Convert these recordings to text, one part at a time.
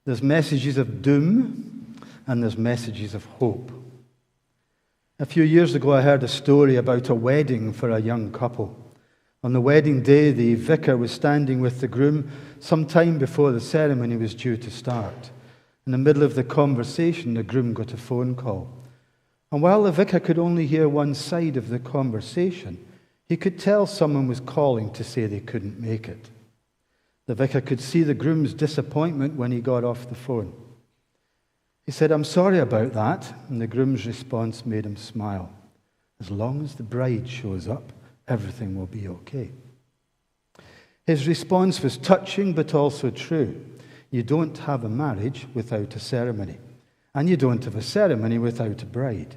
There's messages of doom and there's messages of hope. A few years ago, I heard a story about a wedding for a young couple. On the wedding day, the vicar was standing with the groom some time before the ceremony was due to start. In the middle of the conversation, the groom got a phone call. And while the vicar could only hear one side of the conversation, he could tell someone was calling to say they couldn't make it. The vicar could see the groom's disappointment when he got off the phone. He said, "I'm sorry about that," and the groom's response made him smile. "As long as the bride shows up, everything will be okay." His response was touching but also true. You don't have a marriage without a ceremony, and you don't have a ceremony without a bride.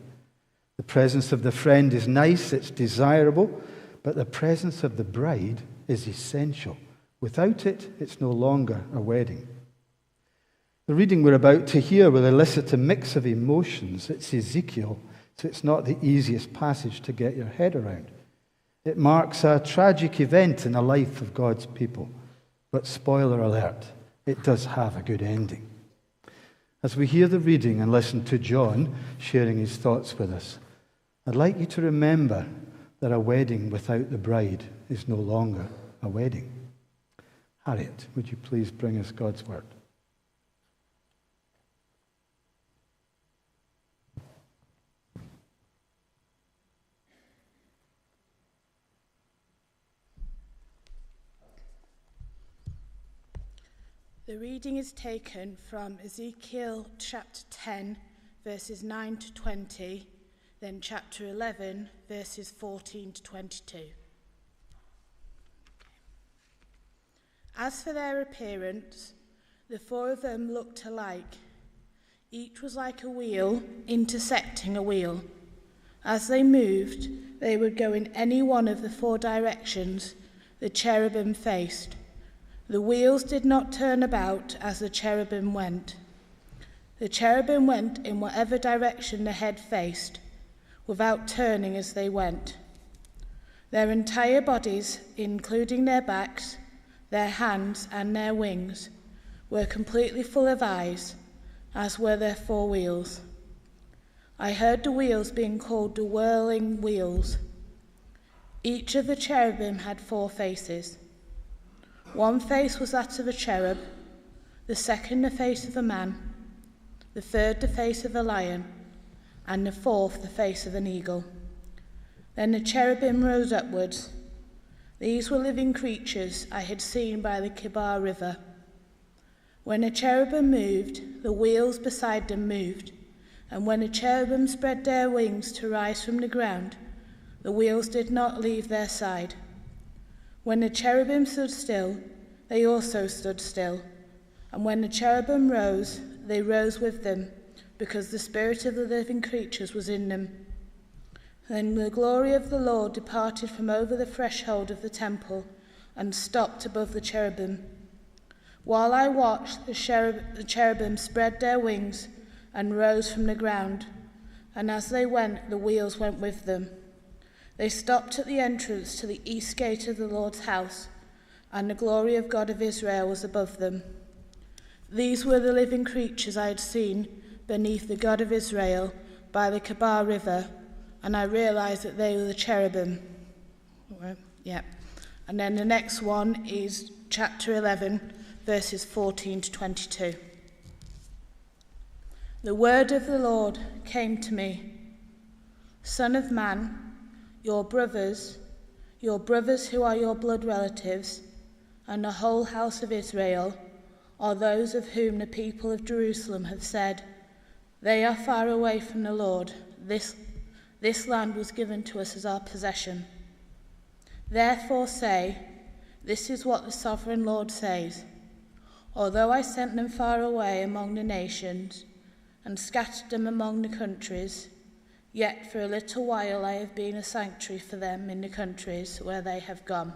The presence of the friend is nice, it's desirable, but the presence of the bride is essential. Without it, it's no longer a wedding. The reading we're about to hear will elicit a mix of emotions. It's Ezekiel, so it's not the easiest passage to get your head around. It marks a tragic event in the life of God's people. But spoiler alert, it does have a good ending. As we hear the reading and listen to John sharing his thoughts with us, I'd like you to remember that a wedding without the bride is no longer a wedding. Harriet, would you please bring us God's word? The reading is taken from Ezekiel chapter 10, verses 9 to 20, then chapter 11, verses 14 to 22. As for their appearance, the four of them looked alike. Each was like a wheel intersecting a wheel. As they moved, they would go in any one of the four directions the cherubim faced. The wheels did not turn about as the cherubim went. The cherubim went in whatever direction the head faced, without turning as they went. Their entire bodies, including their backs, their hands, and their wings, were completely full of eyes, as were their four wheels. I heard the wheels being called the whirling wheels. Each of the cherubim had 4 faces. One face was that of a cherub, the second the face of a man, the third the face of a lion, and the fourth the face of an eagle. Then the cherubim rose upwards. These were living creatures I had seen by the Kibar River. When a cherubim moved, the wheels beside them moved, and when the cherubim spread their wings to rise from the ground, the wheels did not leave their side. When the cherubim stood still, they also stood still, and when the cherubim rose, they rose with them, because the spirit of the living creatures was in them. Then the glory of the Lord departed from over the threshold of the temple and stopped above the cherubim. While I watched, the cherubim spread their wings and rose from the ground, and as they went, the wheels went with them. They stopped at the entrance to the east gate of the Lord's house, and the glory of God of Israel was above them. These were the living creatures I had seen beneath the God of Israel by the Kibar River, and I realized that they were the cherubim. And then the next one is chapter 11, verses 14 to 22. The word of the Lord came to me. Son of man, your brothers who are your blood relatives, and the whole house of Israel, are those of whom the people of Jerusalem have said, "They are far away from the Lord. This land was given to us as our possession." Therefore say, "This is what the sovereign Lord says. Although I sent them far away among the nations and scattered them among the countries, yet for a little while I have been a sanctuary for them in the countries where they have gone.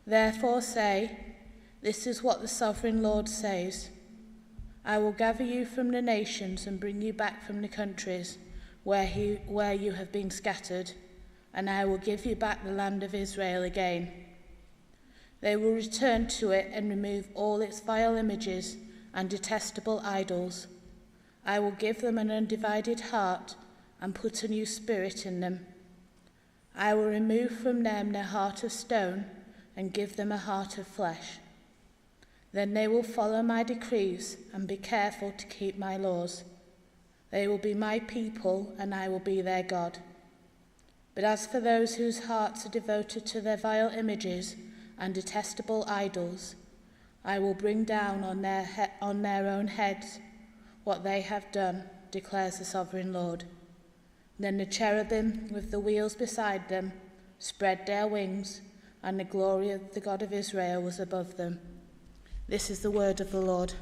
Therefore say, this is what the sovereign Lord says. I will gather you from the nations and bring you back from the countries where you have been scattered, and I will give you back the land of Israel again. They will return to it and remove all its vile images and detestable idols. I will give them an undivided heart and put a new spirit in them. I will remove from them their heart of stone and give them a heart of flesh. Then they will follow my decrees and be careful to keep my laws. They will be my people, and I will be their God. But as for those whose hearts are devoted to their vile images and detestable idols, I will bring down on their own heads what they have done, declares the sovereign Lord. Then the cherubim with the wheels beside them spread their wings, and the glory of the God of Israel was above them. This is the word of the Lord.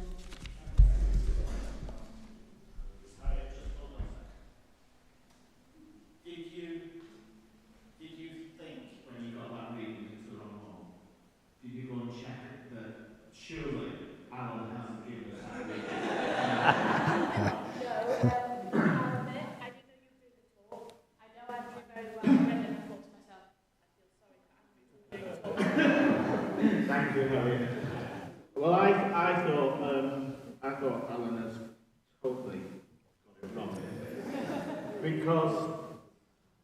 Did you think when you got that reading it's the wrong one? Did you go and check that surely Alan hasn't given us that reading? I didn't know you did the talk. I know Andrew very well. I read it and I thought to myself, I feel sorry for Andrew doing the talk. Thank you, Harriet. Well, I thought Alan has totally got it wrong. Because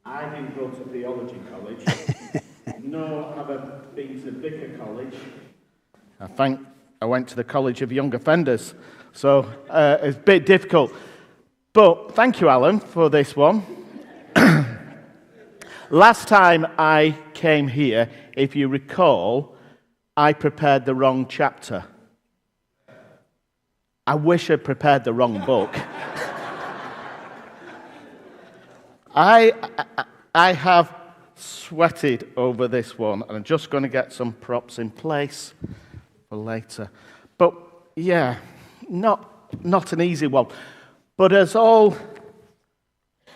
I didn't go to theology college, nor have I been to Vicar College. I went to the College of Young Offenders, so it's a bit difficult. But thank you, Alan, for this one. Last time I came here, if you recall, I prepared the wrong chapter. I wish I'd prepared the wrong book. I have sweated over this one, and I'm just going to get some props in place for later. But yeah, not an easy one. But as all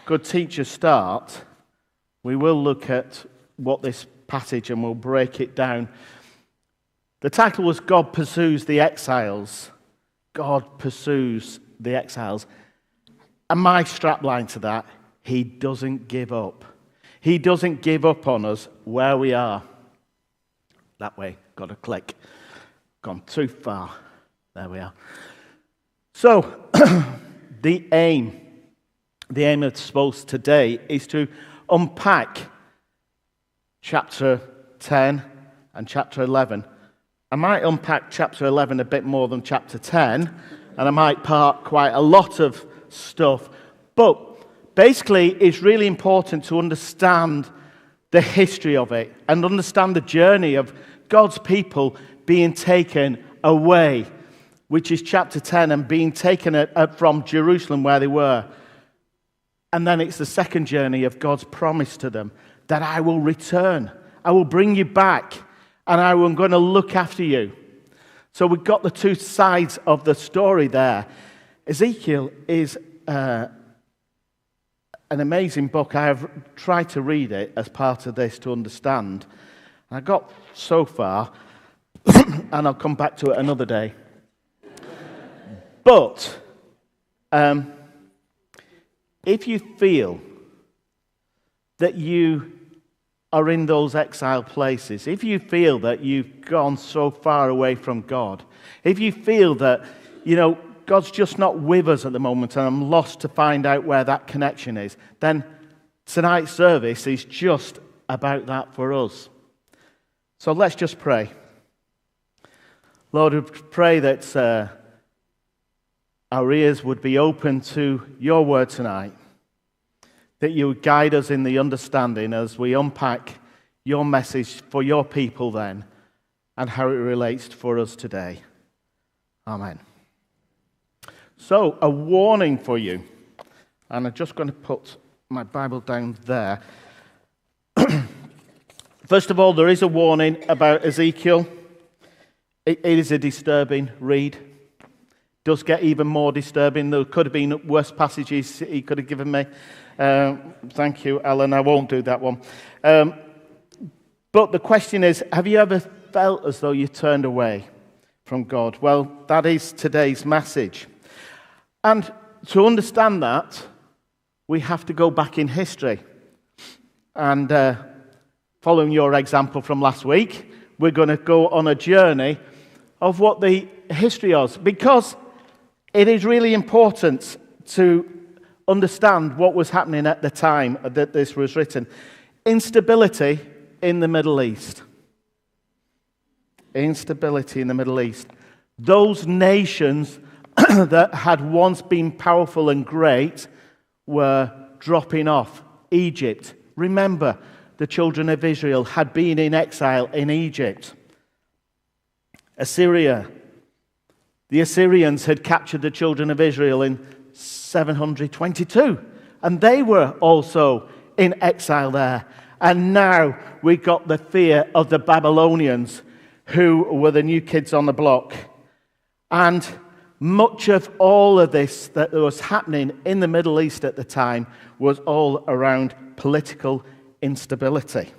good teachers start, we will look at what this passage and we'll break it down. The title was God Pursues the Exiles. God pursues the exiles. And my strapline to that, He doesn't give up. He doesn't give up on us where we are. That way, got a click. Gone too far. There we are. So, the aim of supposed today is to unpack chapter 10 and chapter 11. I might unpack chapter 11 a bit more than chapter 10, and I might part quite a lot of stuff. But basically, it's really important to understand the history of it and understand the journey of God's people being taken away, which is chapter 10, and being taken from Jerusalem where they were. And then it's the second journey of God's promise to them that I will return. I will bring you back, and I am going to look after you. So we've got the two sides of the story there. Ezekiel is an amazing book. I have tried to read it as part of this to understand. I got so far, and I'll come back to it another day. But if you feel that you are in those exile places, if you feel that you've gone so far away from God, if you feel that, God's just not with us at the moment and I'm lost to find out where that connection is, then tonight's service is just about that for us. So let's just pray. Lord, we pray that our ears would be open to your word tonight, that you would guide us in the understanding as we unpack your message for your people then and how it relates for us today. Amen. So, a warning for you, and I'm just going to put my Bible down there. First of all, there is a warning about Ezekiel. It is a disturbing read. Does get even more disturbing. There could have been worse passages he could have given me. Thank you, Alan. I won't do that one. But the question is, have you ever felt as though you turned away from God? Well, that is today's message. And to understand that, we have to go back in history. And following your example from last week, we're going to go on a journey of what the history is. Because it is really important to understand what was happening at the time that this was written. Instability in the Middle East. Instability in the Middle East. Those nations that had once been powerful and great were dropping off. Egypt. Remember, the children of Israel had been in exile in Egypt. Assyria. The Assyrians had captured the children of Israel in 722, and they were also in exile there. And now we got the fear of the Babylonians, who were the new kids on the block. And much of all of this that was happening in the Middle East at the time was all around political instability.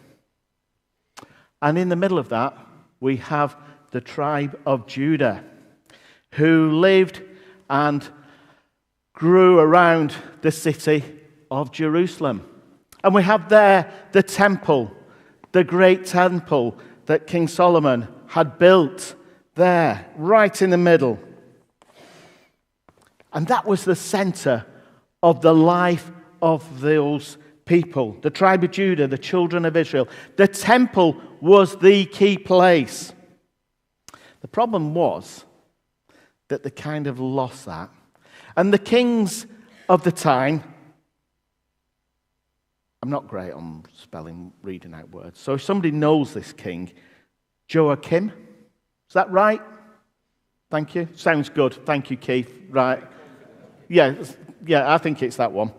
And in the middle of that, we have the tribe of Judah, who lived and grew around the city of Jerusalem. And we have there the temple, the great temple that King Solomon had built there, right in the middle. And that was the center of the life of those people, the tribe of Judah, the children of Israel. The temple was the key place. The problem was that they kind of lost that. And the kings of the time, I'm not great on reading out words. So if somebody knows this king, Joachim, is that right? Thank you. Sounds good. Thank you, Keith. Right. Yeah, I think it's that one.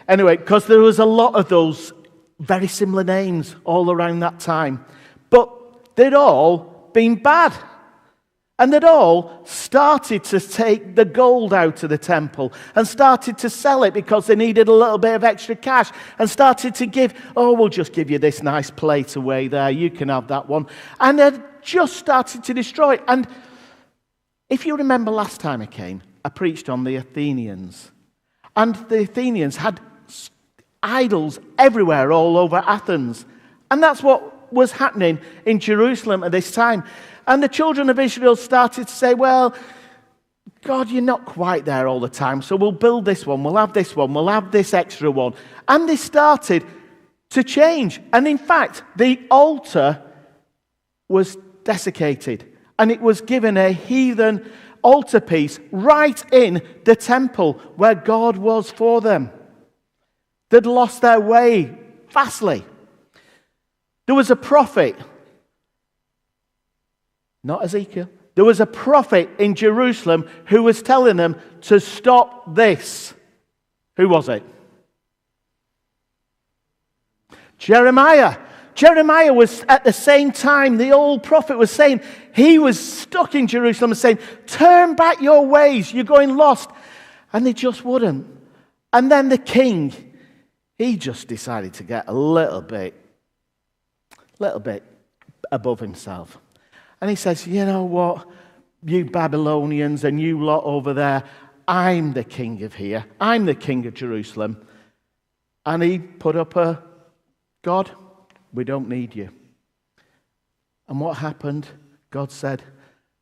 Anyway, because there was a lot of those very similar names all around that time. But they'd all been bad. And they'd all started to take the gold out of the temple and started to sell it because they needed a little bit of extra cash and started to give, we'll just give you this nice plate away there. You can have that one. And they'd just started to destroy it. And if you remember last time I came, I preached on the Athenians. And the Athenians had idols everywhere all over Athens. And that's what was happening in Jerusalem at this time. And the children of Israel started to say, well, God, you're not quite there all the time, so we'll build this one, we'll have this one, we'll have this extra one. And they started to change. And in fact, the altar was desiccated, and it was given a heathen altarpiece right in the temple where God was for them. They'd lost their way vastly. There was a prophet, not Ezekiel. There was a prophet in Jerusalem who was telling them to stop this. Who was it? Jeremiah. Jeremiah was at the same time, the old prophet was saying, he was stuck in Jerusalem and saying, turn back your ways, you're going lost. And they just wouldn't. And then the king, he just decided to get a little bit above himself. And he says, you know what, you Babylonians and you lot over there, I'm the king of here. I'm the king of Jerusalem. And he put up a, God, we don't need you. And what happened? God said,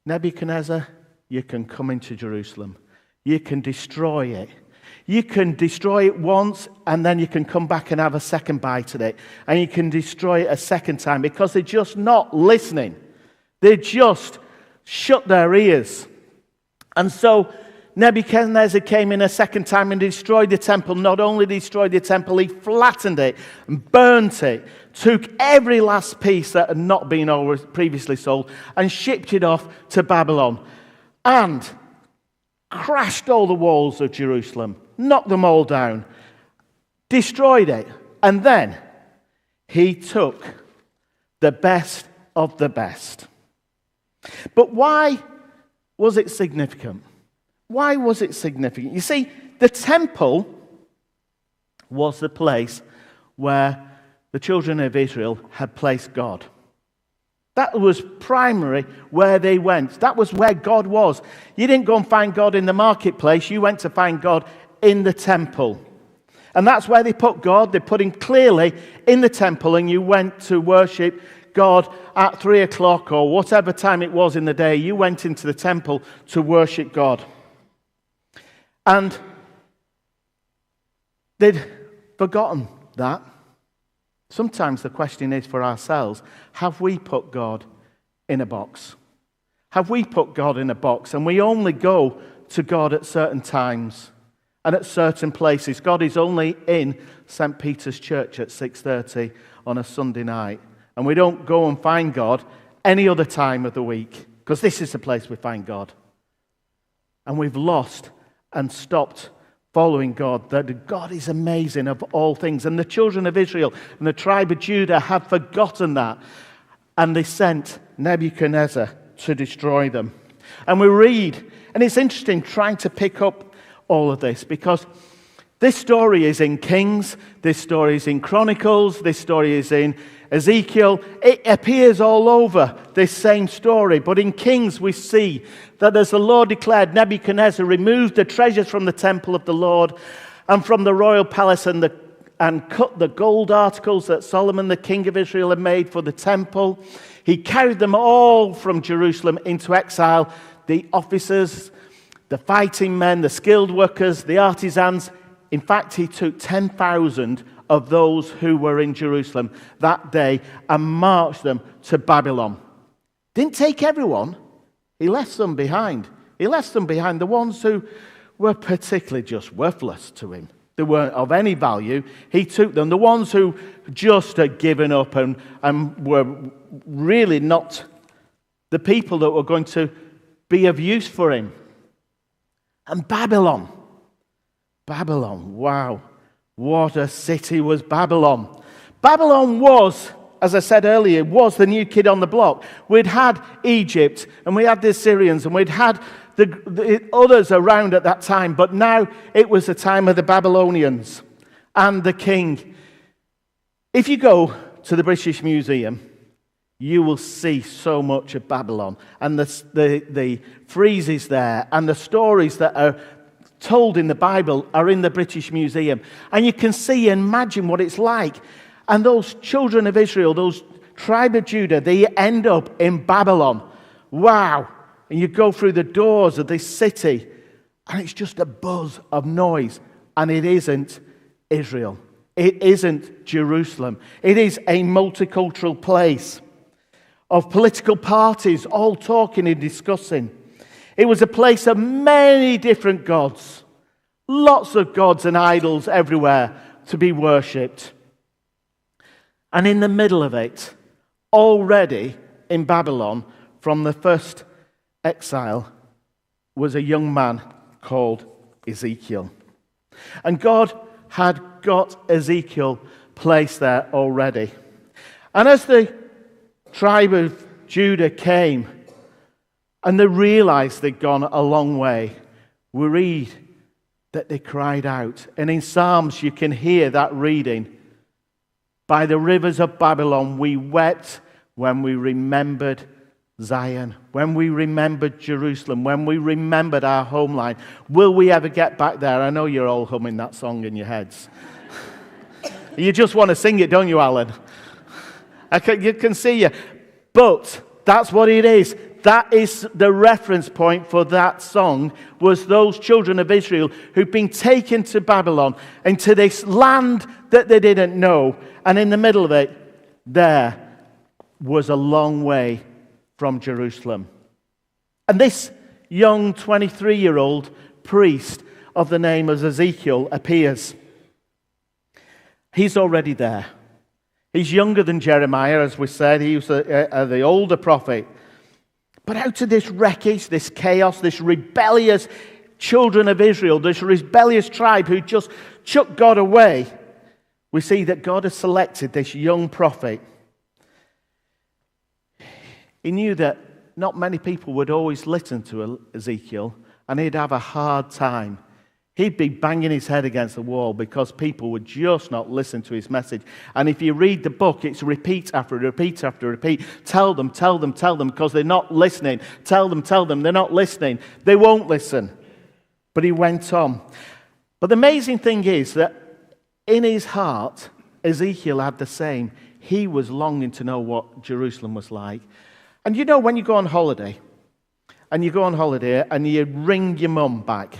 Nebuchadnezzar, you can come into Jerusalem. You can destroy it. You can destroy it once, and then you can come back and have a second bite at it. And you can destroy it a second time because they're just not listening. They just shut their ears. And so Nebuchadnezzar came in a second time and destroyed the temple. Not only destroyed the temple, he flattened it and burnt it, took every last piece that had not been previously sold and shipped it off to Babylon. And crashed all the walls of Jerusalem, knocked them all down, destroyed it. And then he took the best of the best. But why was it significant? Why was it significant? You see, the temple was the place where the children of Israel had placed God. That was primary where they went. That was where God was. You didn't go and find God in the marketplace. You went to find God in the temple. And that's where they put God. They put him clearly in the temple, and you went to worship God at 3 o'clock or whatever time it was in the day. You went into the temple to worship God. And they'd forgotten that. Sometimes the question is for ourselves, have we put God in a box? Have we put God in a box and we only go to God at certain times and at certain places? God is only in St. Peter's Church at 6:30 on a Sunday night. And we don't go and find God any other time of the week, because this is the place we find God. And we've lost and stopped following God, that God is amazing of all things. And the children of Israel and the tribe of Judah have forgotten that. And they sent Nebuchadnezzar to destroy them. And we read, and it's interesting trying to pick up all of this, because this story is in Kings, this story is in Chronicles, this story is in Ezekiel. It appears all over this same story. But in Kings we see that as the Lord declared, Nebuchadnezzar removed the treasures from the temple of the Lord and from the royal palace and cut the gold articles that Solomon the king of Israel had made for the temple. He carried them all from Jerusalem into exile. The officers, the fighting men, the skilled workers, the artisans. In fact, he took 10,000 of those who were in Jerusalem that day and marched them to Babylon. Didn't take everyone. He left some behind. He left them behind, the ones who were particularly just worthless to him. They weren't of any value. He took them. The ones who just had given up and were really not the people that were going to be of use for him. And Babylon. Babylon, wow. What a city was Babylon. Babylon was, as I said earlier, was the new kid on the block. We'd had Egypt, and we had the Assyrians, and we'd had the others around at that time, but now it was the time of the Babylonians and the king. If you go to the British Museum, you will see so much of Babylon, and the friezes there, and the stories that are told in the Bible are in the British Museum. And you can see and imagine what it's like. And those children of Israel, those tribe of Judah, they end up in Babylon. Wow. And you go through the doors of this city, and it's just a buzz of noise. And it isn't Israel. It isn't Jerusalem. It is a multicultural place of political parties all talking and discussing. It was a place of many different gods. Lots of gods and idols everywhere to be worshipped. And in the middle of it, already in Babylon, from the first exile, was a young man called Ezekiel. And God had got Ezekiel placed there already. And as the tribe of Judah came, and they realized they'd gone a long way, we read that they cried out. And in Psalms you can hear that reading. By the rivers of Babylon we wept when we remembered Zion, when we remembered Jerusalem, when we remembered our homeland. Will we ever get back there? I know you're all humming that song in your heads. You just want to sing it, don't you, Alan? You can see you. But that's what it is. That is the reference point for that song, was those children of Israel who've been taken to Babylon, into this land that they didn't know. And in the middle of it, there was a long way from Jerusalem. And this young 23-year-old priest of the name of Ezekiel appears. He's already there. He's younger than Jeremiah, as we said. He was the older prophet. But out of this wreckage, this chaos, this rebellious children of Israel, this rebellious tribe who just chucked God away, we see that God has selected this young prophet. He knew that not many people would always listen to Ezekiel, and he'd have a hard time. He'd be banging his head against the wall because people would just not listen to his message. And if you read the book, it's repeat after repeat after repeat. Tell them, because they're not listening. Tell them, they're not listening. They won't listen. But he went on. But the amazing thing is that in his heart, Ezekiel had the same. He was longing to know what Jerusalem was like. And you know when you go on holiday, and you ring your mum back,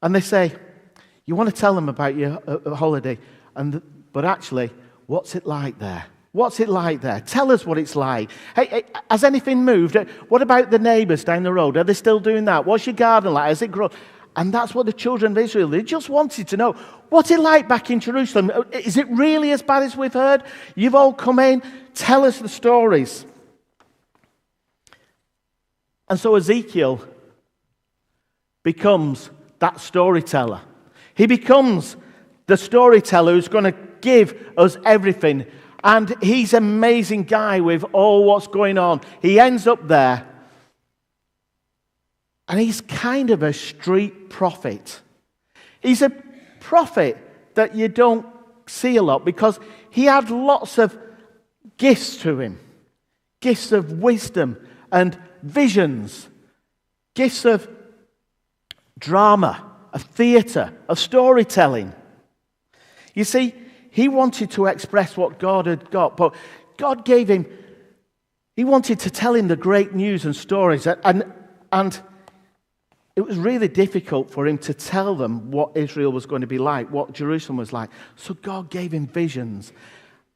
And they say, you want to tell them about your holiday, but actually, what's it like there? What's it like there? Tell us what it's like. Hey, has anything moved? What about the neighbours down the road? Are they still doing that? What's your garden like? Has it grown? And that's what the children of Israel, they just wanted to know, what's it like back in Jerusalem? Is it really as bad as we've heard? You've all come in, tell us the stories. And so Ezekiel becomes that storyteller. He becomes the storyteller who's going to give us everything. And he's an amazing guy with all what's going on. He ends up there. And he's kind of a street prophet. He's a prophet that you don't see a lot because he had lots of gifts to him. Gifts of wisdom and visions. Gifts of drama, of theatre, of storytelling. You see, he wanted to express what God had got, but God gave him, he wanted to tell him the great news and stories, and it was really difficult for him to tell them what Israel was going to be like, what Jerusalem was like. So God gave him visions.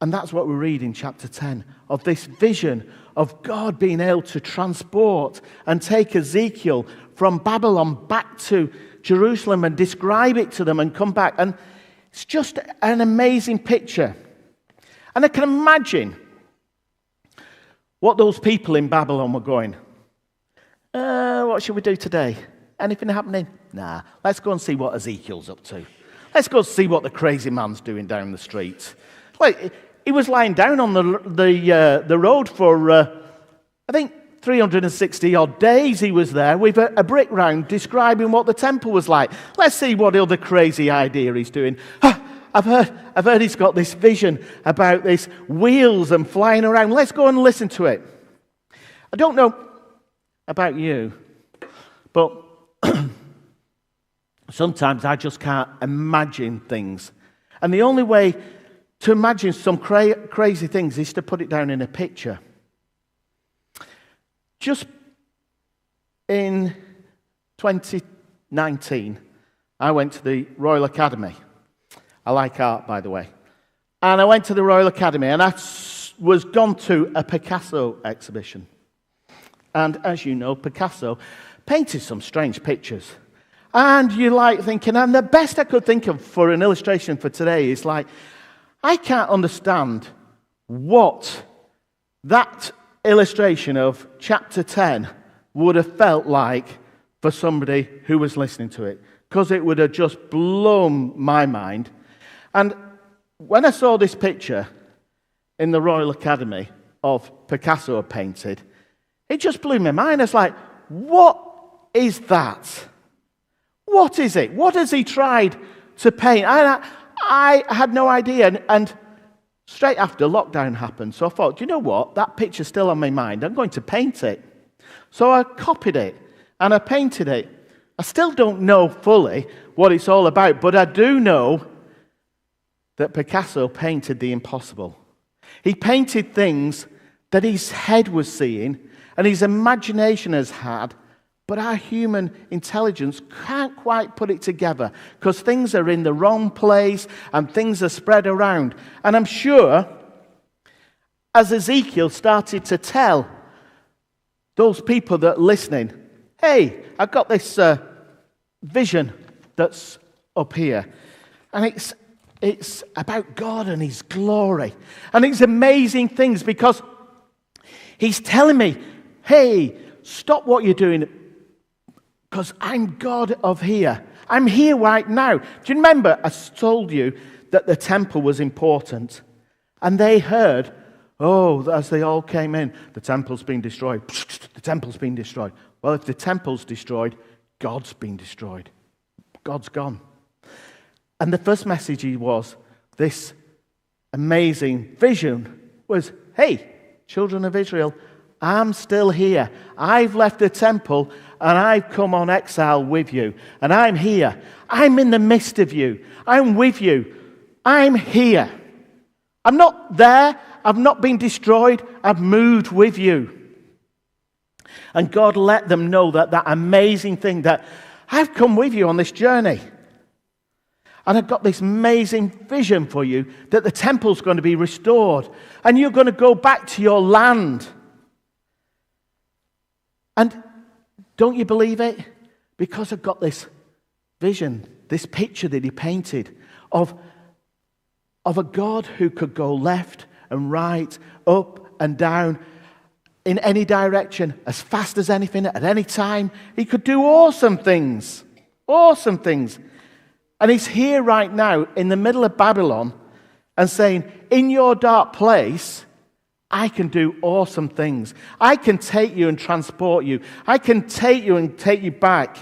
And that's what we read in chapter 10, of this vision of God being able to transport and take Ezekiel from Babylon back to Jerusalem and describe it to them and come back. And it's just an amazing picture. And I can imagine what those people in Babylon were going, what should we do today? Anything happening? Nah, let's go and see what Ezekiel's up to. Let's go see what the crazy man's doing down the street. Like, he was lying down on the road for, I think, 360 odd days he was there with a brick round describing what the temple was like. Let's see what other crazy idea he's doing. I've heard he's got this vision about these wheels and flying around. Let's go and listen to it. I don't know about you, but sometimes I just can't imagine things. And the only way to imagine some crazy things is to put it down in a picture. Just in 2019, I went to the Royal Academy. I like art, by the way. And I went to the Royal Academy, and I was gone to a Picasso exhibition. And as you know, Picasso painted some strange pictures. And you like thinking, and the best I could think of for an illustration for today is like, I can't understand what that illustration of chapter 10 would have felt like for somebody who was listening to it, because it would have just blown my mind. And when I saw this picture in the Royal Academy of Picasso had painted, it just blew my mind. It's like, what is that? What is it? What has he tried to paint? I had no idea. And straight after lockdown happened, so I thought, you know what? That picture's still on my mind. I'm going to paint it. So I copied it and I painted it. I still don't know fully what it's all about, but I do know that Picasso painted the impossible. He painted things that his head was seeing and his imagination has had, but our human intelligence can't quite put it together because things are in the wrong place and things are spread around. And I'm sure as Ezekiel started to tell those people that are listening, hey, I've got this vision that's up here. And it's about God and His glory. And it's amazing things because He's telling me, hey, stop what you're doing because I'm God of here. I'm here right now. Do you remember I told you that the temple was important? And they heard, oh, as they all came in, the temple's been destroyed. The temple's been destroyed. Well, if the temple's destroyed, God's been destroyed. God's gone. And the first message was, this amazing vision was, hey, children of Israel, I'm still here. I've left the temple and I've come on exile with you. And I'm here. I'm in the midst of you. I'm with you. I'm here. I'm not there. I've not been destroyed. I've moved with you. And God let them know that amazing thing that I've come with you on this journey. And I've got this amazing vision for you that the temple's going to be restored. And you're going to go back to your land. And don't you believe it? Because I've got this vision, this picture that he painted of a God who could go left and right, up and down, in any direction, as fast as anything, at any time. He could do awesome things. Awesome things. And he's here right now in the middle of Babylon and saying, in your dark place, I can do awesome things. I can take you and transport you. I can take you and take you back.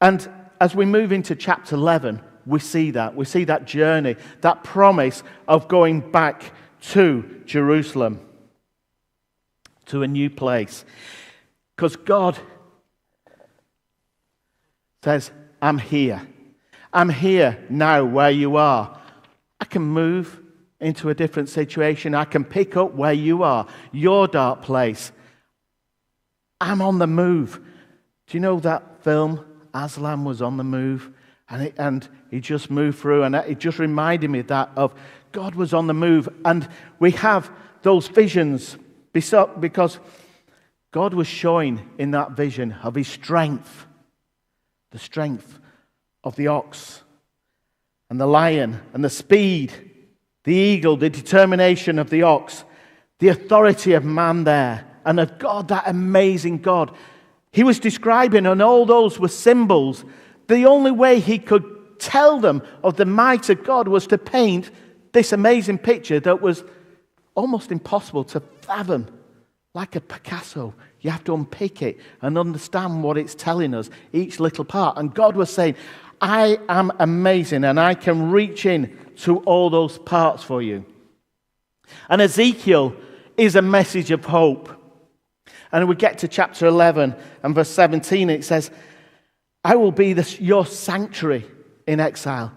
And as we move into chapter 11, we see that. We see that journey, that promise of going back to Jerusalem, to a new place. Because God says, I'm here. I'm here now where you are. I can move into a different situation. I can pick up where you are, your dark place. I'm on the move. Do you know that film, Aslan was on the move? And he just moved through, and it just reminded me of God was on the move. And we have those visions because God was showing in that vision of his strength, the strength of the ox and the lion and the speed, the eagle, the determination of the ox, the authority of man there, and of God, that amazing God. He was describing, and all those were symbols. The only way he could tell them of the might of God was to paint this amazing picture that was almost impossible to fathom. Like a Picasso, you have to unpick it and understand what it's telling us, each little part. And God was saying, I am amazing, and I can reach in to all those parts for you. And Ezekiel is a message of hope. And we get to chapter 11 and verse 17, it says, I will be your sanctuary in exile.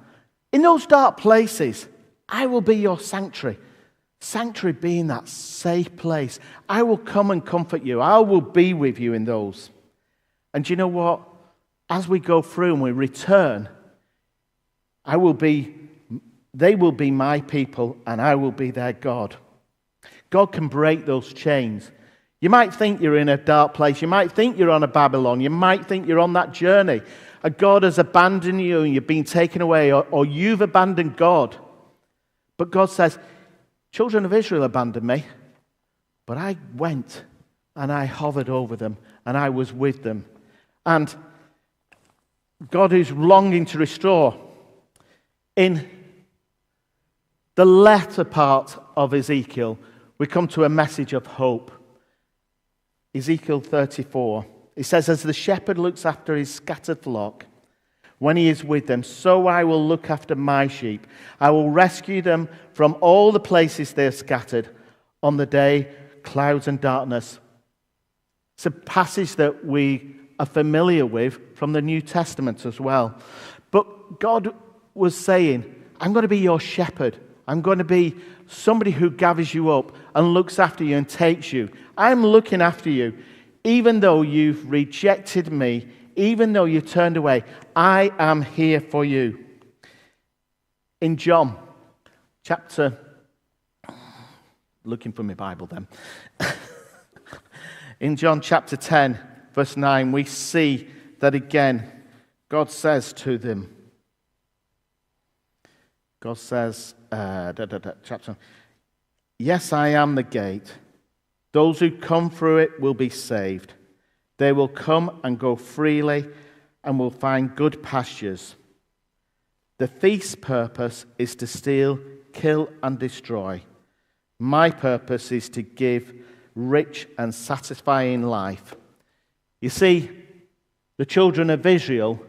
In those dark places, I will be your sanctuary. Sanctuary being that safe place. I will come and comfort you. I will be with you in those. And you know what? As we go through and we return, they will be my people and I will be their God. God can break those chains. You might think you're in a dark place. You might think you're on a Babylon. You might think you're on that journey. And God has abandoned you and you've been taken away, or you've abandoned God. But God says, children of Israel abandoned me, but I went and I hovered over them and I was with them. And God is longing to restore. In the latter part of Ezekiel, we come to a message of hope. Ezekiel 34. It says, as the shepherd looks after his scattered flock, when he is with them, so I will look after my sheep. I will rescue them from all the places they are scattered on the day, clouds and darkness. It's a passage that we are familiar with from the New Testament as well. But God was saying, I'm going to be your shepherd. I'm going to be somebody who gathers you up and looks after you and takes you. I'm looking after you. Even though you've rejected me, even though you turned away, I am here for you. In John, looking for my Bible then. In John chapter 10, verse 9, we see that again, God says to them, God says, chapter, yes, I am the gate. Those who come through it will be saved. They will come and go freely and will find good pastures. The thief's purpose is to steal, kill, and destroy. My purpose is to give rich and satisfying life. You see, the children of Israel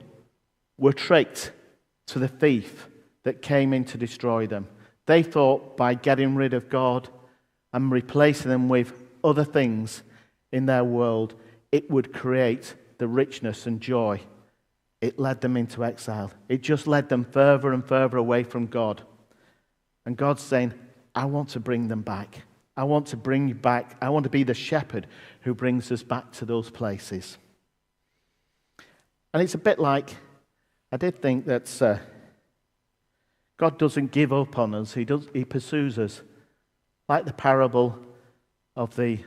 were tricked to the thief that came in to destroy them. They thought by getting rid of God and replacing them with other things in their world, it would create the richness and joy. It led them into exile. It just led them further and further away from God. And God's saying, I want to bring them back. I want to bring you back. I want to be the shepherd who brings us back to those places. And it's a bit like, I did think that God doesn't give up on us. He pursues us. Like the parable of the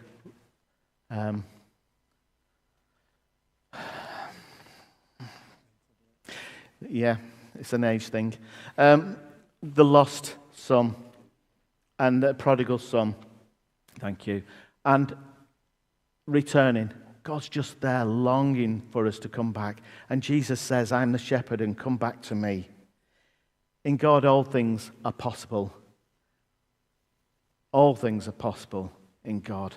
yeah, it's an age thing. The lost son and the prodigal son. Thank you. And returning. God's just there longing for us to come back. And Jesus says, I'm the shepherd and come back to me. In God, all things are possible. All things are possible in God.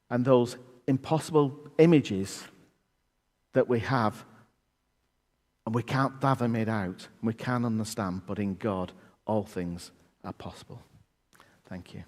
And those impossible images that we have, and we can't fathom it out, we can't understand, but in God, all things are possible. Thank you.